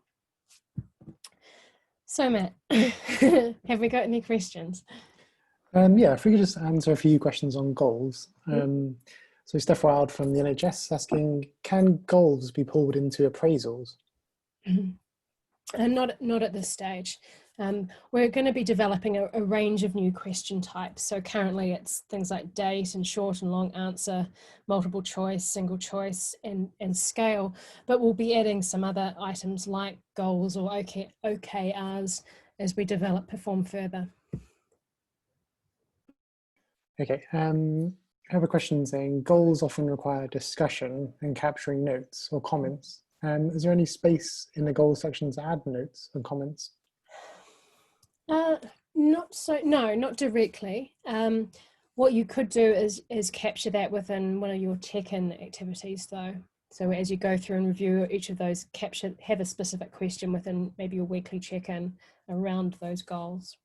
So Matt, have we got any questions? Yeah, if we could just answer a few questions on goals. So Steph Wild from the NHS asking, can goals be pulled into appraisals? And not at this stage. We're going to be developing a range of new question types. So currently it's things like date and short and long answer, multiple choice, single choice, and scale. But we'll be adding some other items like goals or OKRs as we develop Perform further. Okay, I have a question saying goals often require discussion and capturing notes or comments. Is there any space in the goals section to add notes and comments? Not directly. What you could do is capture that within one of your check-in activities though. So as you go through and review each of those, have a specific question within maybe your weekly check-in around those goals.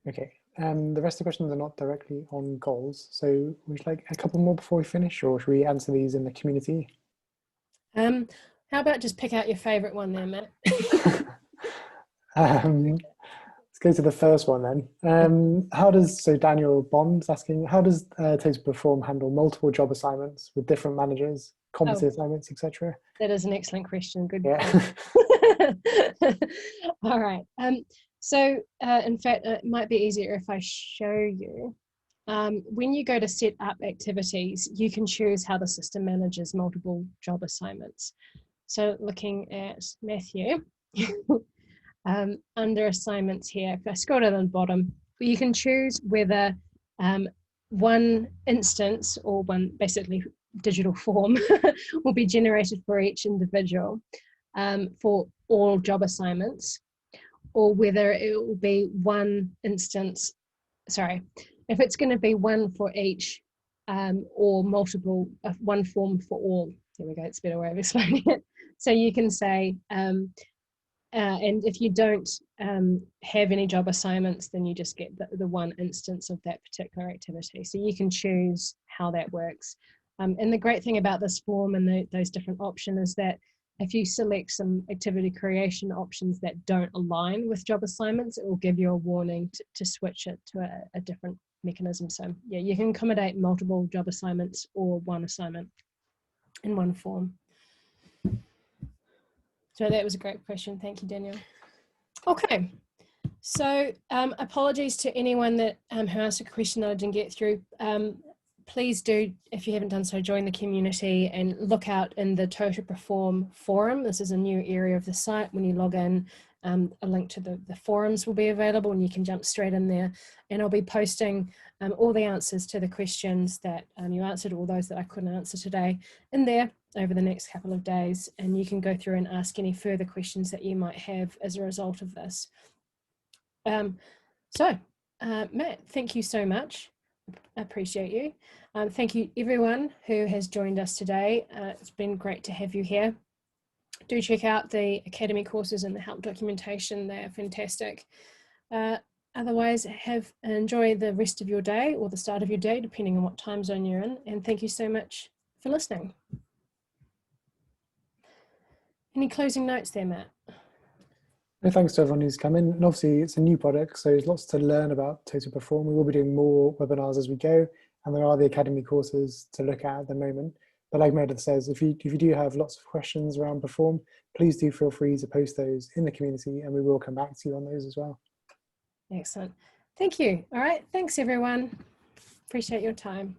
Okay, the rest of the questions are not directly on goals. So would you like a couple more before we finish, or should we answer these in the community? How about just pick out your favorite one there, Matt? Let's go to the first one then. So Daniel Bond's asking, how does Totara Perform handle multiple job assignments with different managers, competency assignments, etc.? That is an excellent question. Good. Yeah. All right. So in fact, it might be easier if I show you. When you go to set up activities, you can choose how the system manages multiple job assignments. So looking at Matthew, under assignments here, if I scroll down to the bottom, you can choose whether one instance or one basically digital form will be generated for each individual for all job assignments, or whether it will be one instance, if it's going to be one for each or multiple, one form for all. There we go, it's a better way of explaining it. So you can say, and if you don't have any job assignments, then you just get the one instance of that particular activity. So you can choose how that works. And the great thing about this form and those different options is that if you select some activity creation options that don't align with job assignments, it will give you a warning to switch it to a different mechanism. So yeah, you can accommodate multiple job assignments or one assignment in one form. So that was a great question. Thank you, Daniel. Okay. So apologies to anyone that who asked a question that I didn't get through. Please do, if you haven't done so, join the community and look out in the Totara Perform forum. This is a new area of the site. When you log in, a link to the forums will be available and you can jump straight in there. And I'll be posting all the answers to the questions that you answered, all those that I couldn't answer today, in there over the next couple of days. And you can go through and ask any further questions that you might have as a result of this. Matt, thank you so much. I appreciate you. Thank you everyone who has joined us today. It's been great to have you here. Do check out the Academy courses and the help documentation. They're fantastic. Otherwise, enjoy the rest of your day or the start of your day, depending on what time zone you're in. And thank you so much for listening. Any closing notes there, Matt? No, thanks to everyone who's come in. And obviously, it's a new product, so there's lots to learn about Totara Perform. We will be doing more webinars as we go, and there are the Academy courses to look at the moment. But like Meredith says, if you do have lots of questions around Perform, please do feel free to post those in the community, and we will come back to you on those as well. Excellent. Thank you. All right. Thanks, everyone. Appreciate your time.